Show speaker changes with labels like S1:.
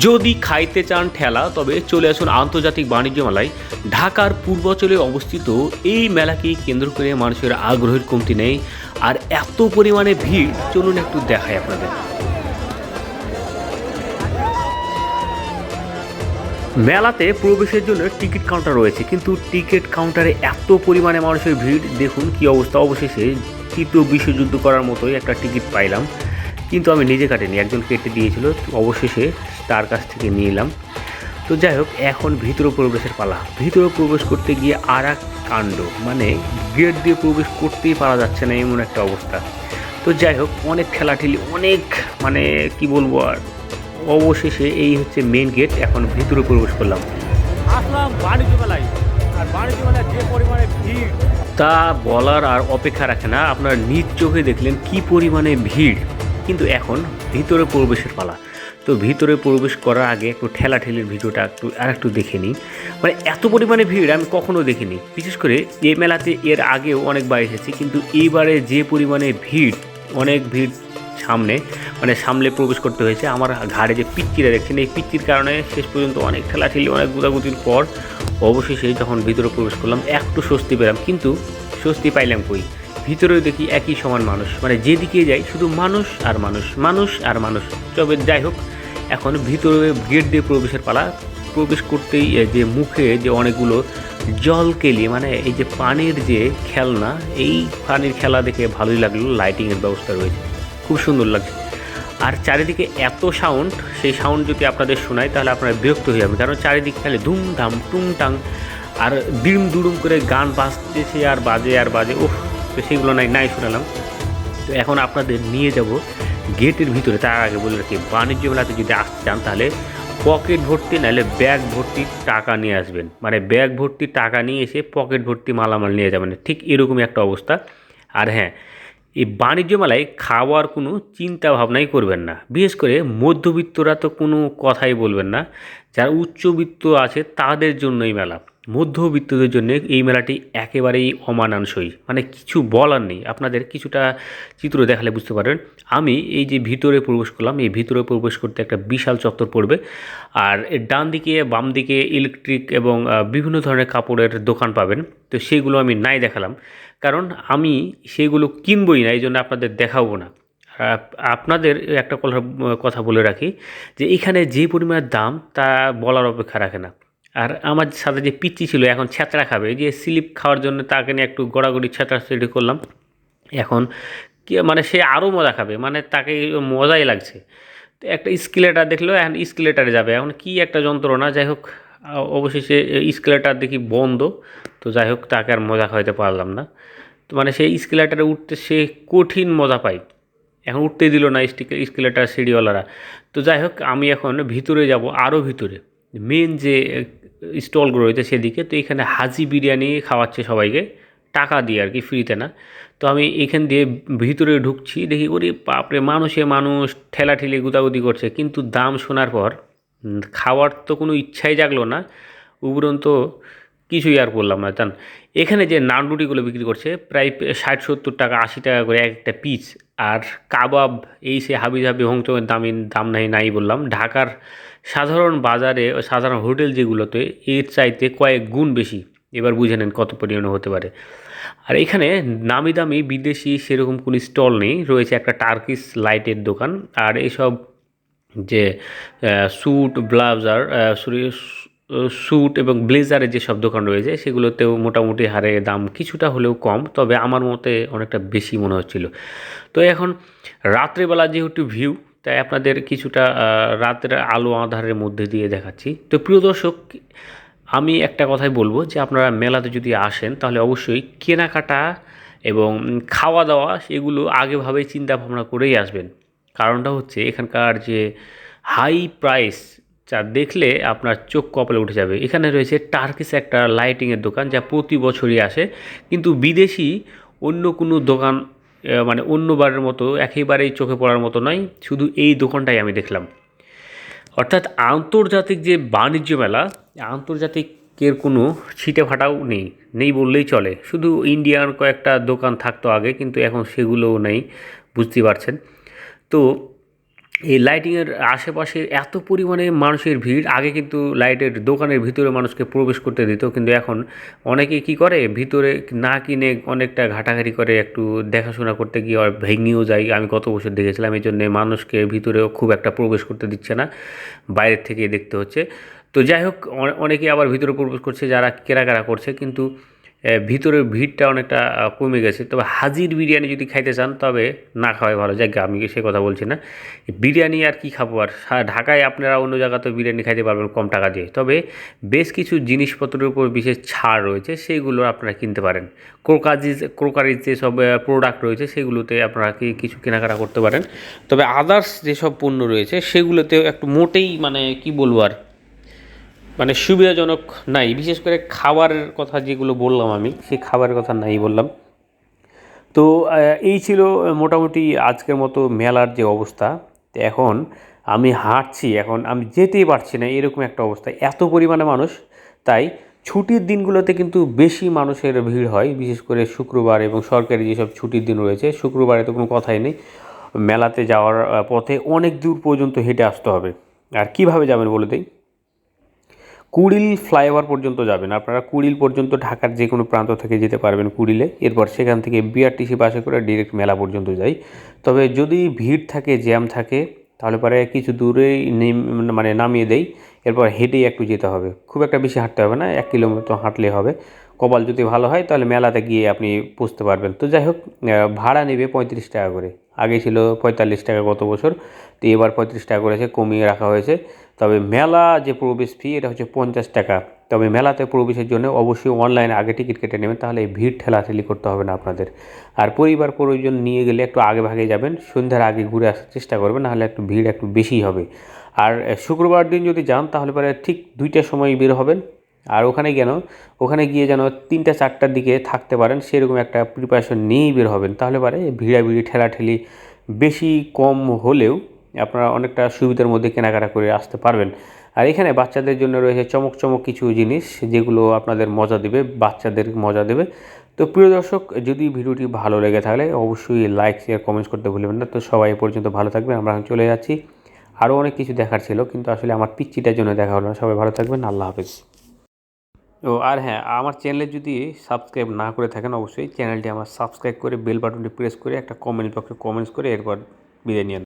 S1: যদি খাইতে চান ঠেলা তবে চলে আসুন আন্তর্জাতিক বাণিজ্য মেলায়। ঢাকার পূর্বাঞ্চলে অবস্থিত এই মেলাকে কেন্দ্র করে মানুষের আগ্রহের কমতি নেই। আর এত পরিমাণে ভিড়, চলুন একটু দেখাই আপনাদের। মেলাতে প্রবেশের জন্য টিকিট কাউন্টার রয়েছে, কিন্তু টিকিট কাউন্টারে এত পরিমাণে মানুষের ভিড়, দেখুন কি অবস্থা। অবশেষে তৃতীয় বিশ্বযুদ্ধ করার মতোই একটা টিকিট পাইলাম, কিন্তু আমি নিজে কাটিনি, একজন কেটে দিয়েছিল, অবশেষে তার কাছ থেকে নিয়ে এলাম। তো যাই হোক, এখন ভিতরে প্রবেশের পালা। ভিতরে প্রবেশ করতে গিয়ে আর এক কাণ্ড, মানে গেট দিয়ে প্রবেশ করতেই পারা যাচ্ছে না, এমন একটা অবস্থা। তো যাই হোক, অনেক ঠেলাঠেলি, অনেক মানে কি বলবো আর, অবশেষে এই হচ্ছে মেন গেট। এখন ভিতরে প্রবেশ করলাম, আসলাম বাণিজ্য মেলায়। আর বাণিজ্য মেলায় যে পরিমাণে ভিড়, তা বলার আর অপেক্ষা রাখে না। আপনার নিজ চোখে দেখলেন কি পরিমাণে ভিড়। কিন্তু এখন ভিতরে প্রবেশের পালা। তো ভিতরে প্রবেশ করার আগে একটু ঠেলাঠেলির ভিডিওটা একটু দেখে নিই। মানে এত পরিমাণে ভিড় আমি কখনো দেখিনি। বিশেষ করে এই মেলাতে এর আগেও অনেকবার এসেছি, কিন্তু এইবারে যে পরিমাণে ভিড়, অনেক ভিড়। সামনে মানে সামনে প্রবেশ করতে হয়েছে। আমার ঘাড়ে যে পিচ্চিটা দেখছেন, এই পিচ্চির কারণে শেষ পর্যন্ত অনেক ঠেলাঠেলি, অনেক গুদাগুদির পর অবশেষে যখন ভিতরে প্রবেশ করলাম একটু স্বস্তি পেলাম। কিন্তু স্বস্তি পাইলাম কই, ভিতরেও দেখি একই সমান মানুষ, মানে যেদিকে যাই শুধু মানুষ আর মানুষ, মানুষ আর মানুষ। তবে যাই হোক, এখন ভিতরে গেট দিয়ে প্রবেশের পালা। প্রবেশ করতেই যে মুখে যে অনেকগুলো জল কেলি, মানে এই যে পানির যে খেলনা, এই পানির খেলা দেখে ভালোই লাগলো। লাইটিংয়ের ব্যবস্থা রয়েছে, খুব সুন্দর লাগছে। আর চারিদিকে এত সাউন্ড, সেই সাউন্ড যদি আপনাদের শোনায় তাহলে আপনারা বিরক্ত হয়ে যাবেন, কারণ চারিদিকে খালি ধুমধাম টুংটাং আর ডিম দুড়ুম করে গান বাজতেছে আর বাজে আর বাজে। ওহ, তো সেগুলো নাই শোনালাম। তো এখন আপনাদের নিয়ে যাব গেটের ভিতরে। তার আগে বলে রাখি, বাণিজ্য মেলাতে যদি আসতে চান তাহলে পকেট ভর্তি নাহলে ব্যাগ ভর্তি টাকা নিয়ে আসবেন। মানে ব্যাগ ভর্তি টাকা নিয়ে এসে পকেট ভর্তি মালামাল নিয়ে যাবেন, ঠিক এরকমই একটা অবস্থা। আর হ্যাঁ, এই বাণিজ্য মেলায় খাওয়ার কোনো চিন্তা ভাবনাই করবেন না। বিশেষ করে মধ্যবিত্তরা তো কোনো কথাই বলবেন না। যারা উচ্চবিত্ত আছে তাদের জন্যই মেলা। মধ্যবিত্তদের জন্য এই মেলাটি একেবারেই অমানানসই, মানে কিছু বলার নেই। আপনাদের কিছুটা চিত্র দেখালে বুঝতে পারবেন। আমি এই যে ভিতরে প্রবেশ করলাম, এই ভিতরে প্রবেশ করতে একটা বিশাল চত্বর পড়বে। আর এর ডান দিকে বাম দিকে ইলেকট্রিক এবং বিভিন্ন ধরনের কাপড়ের দোকান পাবেন। তো সেগুলো আমি নাই দেখালাম, কারণ আমি সেগুলো কিনবই না, এই জন্য আপনাদের দেখাবো না। আপনাদের একটা কথা বলে রাখি, যে এখানে যে পরিমাণের দাম তা বলার অপেক্ষা রাখে না। আর আমার সাথে যে পিচ্চি ছিল, এখন ছ্যাঁচড়া খাবে, যে স্লিপ খাওয়ার জন্য তাকে নিয়ে একটু গড়াগড়ি ছ্যাঁচড়াছ্যাঁচড়ি করলাম। এখন কি মানে সে আরও মজা খাবে, মানে তাকে মজাই লাগছে। তো একটা স্কেলেটার দেখলো, এখন স্কেলেটারে যাবে, এখন কি একটা যন্ত্রণা। যাই হোক, অবশেষে স্কেলেটার দেখি বন্ধ। তো যাই হোক, তাকে আর মজা খাওয়াতে পারলাম না। তো মানে সেই স্কেলেটারে উঠতে সে কঠিন মজা পায়, এখন উঠতেই দিল না স্কেলেটার সিঁড়িওয়ালারা। তো যাই হোক, আমি এখন ভিতরে যাব, আরও ভিতরে মেন যে স্টলগুলো রয়েছে সেদিকে। তো এখানে হাজি বিরিয়ানি খাওয়াচ্ছে সবাইকে, টাকা দিয়ে আর কি, ফ্রিতে না। তো আমি এখান দিয়ে ভিতরে ঢুকছি, দেখি ওরে বাপরে, মানুষ ঠেলাঠেলি গুদাগুদি করছে। কিন্তু দাম শোনার পর খাওয়ার তো কোনো ইচ্ছাই জাগলো না, উপরন্ত কিছুই আর বললাম না জান। এখানে যে নান রুটিগুলো বিক্রি করছে প্রায় 60-70 টাকা, 80 টাকা করে একটা পিস। আর কাবাব, এই সে হাবিজাবি হংচঙের দাম নাই বললাম। ঢাকার সাধারণ বাজারে, সাধারণ হোটেল যেগুলোতে এর চাইতে কয়েক গুণ বেশি। এবার বুঝে নেন কত পরিমাণে হতে পারে। আর এখানে নামি দামি বিদেশি সেরকম কোনো স্টল নেই, রয়েছে একটা টার্কিশ লাইটের দোকান। আর এইসব যে স্যুট ব্লাউজার, সরি, স্যুট এবং ব্লেজারের যেসব দোকান রয়েছে সেগুলোতেও মোটামুটি হারে দাম কিছুটা হলেও কম, তবে আমার মতে অনেকটা বেশি মনে হচ্ছিল। তো এখন রাত্রেবেলা যেহেতু ভিউ, তাই আপনাদের কিছুটা রাতের আলো আঁধারের মধ্যে দিয়ে দেখাচ্ছি। তো প্রিয় দর্শক, আমি একটা কথাই বলবো, যে আপনারা মেলাতে যদি আসেন তাহলে অবশ্যই কেনাকাটা এবং খাওয়া দাওয়া এগুলো আগেভাবেই চিন্তা ভাবনা করেই আসবেন। কারণটা হচ্ছে এখানকার যে হাই প্রাইস, যা দেখলে আপনার চোখ কপালে উঠে যাবে। এখানে রয়েছে টার্কিশ একটা লাইটিংয়ের দোকান, যা প্রতি বছরই আসে, কিন্তু বিদেশি অন্য কোনো দোকান মানে অন্যবারের মতো একেবারেই চোখে পড়ার মতো নয়। শুধু এই দোকানটাই আমি দেখলাম। অর্থাৎ আন্তর্জাতিক যে বাণিজ্য মেলা, আন্তর্জাতিকের কোনো ছিটে ফাটাও নেই বললেই চলে। শুধু ইন্ডিয়ান কয়েকটা দোকান থাকতো আগে, কিন্তু এখন সেগুলোও নেই, বুঝতেই পারছেন। তো এই লাইটিংয়ের আশেপাশে এত পরিমাণে মানুষের ভিড়, আগে কিন্তু লাইটের দোকানের ভিতরে মানুষকে প্রবেশ করতে দিত, কিন্তু এখন অনেকে কি করে ভিতরে না কিনে অনেকটা ঘাটাঘাটি করে একটু দেখাশোনা করতে গিয়ে আর ভেঙেও যায়। আমি গত বছর দেখেছিলাম, এই জন্যে মানুষকে ভিতরেও খুব একটা প্রবেশ করতে দিচ্ছে না, বাইরের থেকেই দেখতে হচ্ছে। তো যাই হোক, অনেকে আবার ভিতরে প্রবেশ করছে যারা কেনাকাটা করছে, কিন্তু ভিতরের ভিড়টা অনেকটা কমে গেছে। তবে হাজির বিরিয়ানি যদি খাইতে চান তবে না খাওয়াই ভালো। যাক গে, আমি সে কথা বলছি না। বিরিয়ানি আর কি খাবো, আর ঢাকায় আপনারা অন্য জায়গাতেও বিরিয়ানি খাইতে পারবেন কম টাকা দিয়ে। তবে বেশ কিছু জিনিসপত্রের উপর বিশেষ ছাড় রয়েছে, সেইগুলো আপনারা কিনতে পারেন। ক্রোকারিজ যেসব প্রোডাক্ট রয়েছে সেগুলোতে আপনারা কিছু কেনাকাটা করতে পারেন। তবে আদার্স যেসব পণ্য রয়েছে সেগুলোতে একটু মোটেই মানে কি বলবো আর, মানে সুবিধাজনক নাই। বিশেষ করে খাবারের কথা যেগুলো বললাম আমি, সেই খাবারের কথা নাই বললাম। তো এই ছিল মোটামুটি আজকের মতো মেলার যে অবস্থা। তো এখন আমি হাঁটছি, এখন আমি যেতেই পারছি না, এরকম একটা অবস্থা, এত পরিমাণে মানুষ। তাই ছুটির দিনগুলোতে কিন্তু বেশি মানুষের ভিড় হয়, বিশেষ করে শুক্রবার এবং সরকারি যেসব ছুটির দিন রয়েছে। শুক্রবারে তো কোনো কথাই নেই, মেলাতে যাওয়ার পথে অনেক দূর পর্যন্ত হেঁটে আসতে হবে। আর কিভাবে যাবেন বলে দেই, কুড়িল ফ্লাইওভার পর্যন্ত যাবেন আপনারা। কুড়িল পর্যন্ত ঢাকার যে কোনো প্রান্ত থেকে যেতে পারবেন কুড়িলে, এরপর সেখান থেকে বিআরটিসি বাসে করে ডিরেক্ট মেলা পর্যন্ত যাই। তবে যদি ভিড় থাকে, জ্যাম থাকে, তাহলে পরে কিছু দূরেই মানে নামিয়ে দেই, এরপর হেঁটেই একটু যেতে হবে। খুব একটা বেশি হাঁটতে হবে না, 1 কিলোমিটার হাঁটলে হবে। কপাল যদি ভালো হয় তাহলে মেলাতে গিয়ে আপনি বুঝতে পারবেন। তো যাই হোক, ভাড়া নেবে 35 টাকা করে। আগে ছিল 45 টাকা গত বছর, তো এবার 35 টাকা করেছে, কমিয়ে রাখা হয়েছে। তবে মেলা যে প্রবেশ ফি, এটা হচ্ছে 50 টাকা। তবে মেলাতে প্রবেশের জন্য অবশ্যই অনলাইনে আগে টিকিট কেটে নেবেন, তাহলে এই ভিড় ঠেলাঠেলি করতে হবে না আপনাদের। আর পরিবার পরিজন নিয়ে গেলে একটু আগে ভাগে যাবেন, সন্ধ্যার আগে ঘুরে আসার চেষ্টা করবেন, নাহলে একটু ভিড় একটু বেশিই হবে। আর শুক্রবার দিন যদি যান তাহলে পরে ঠিক 2টার সময় বের হবেন। আর ওখানে গিয়ে যেন 3টা 4টার দিকে থাকতে পারেন, সেরকম একটা প্রিপারেশন নিয়েই বের হবেন। তাহলে পরে ভিড়াভিড়ি ঠেলাঠেলি বেশি কম হলেও আপনারা অনেকটা সুবিধার মধ্যে কেনাকাটা করে আসতে পারবেন। আর এখানে বাচ্চাদের জন্য রয়েছে চমক চমক কিছু জিনিস, যেগুলো আপনাদের মজা দেবে, বাচ্চাদের মজা দেবে। তো প্রিয় দর্শক, যদি ভিডিওটি ভালো লেগে থাকলে অবশ্যই লাইক শেয়ার কমেন্টস করতে ভুলবেন না। তো সবাই এ পর্যন্ত ভালো থাকবেন, আমরা এখন চলে যাচ্ছি। আরও অনেক কিছু দেখার ছিল, কিন্তু আসলে আমার পিচ্চিটার জন্য দেখা হলো না। সবাই ভালো থাকবেন, আল্লাহ হাফেজ। ও আর হ্যাঁ, আমার চ্যানেলে যদি সাবস্ক্রাইব না করে থাকেন, অবশ্যই চ্যানেলটি আমার সাবস্ক্রাইব করে বেল বাটনটি প্রেস করে একটা কমেন্ট বক্সে কমেন্টস করে এরপর বিদায় নিন।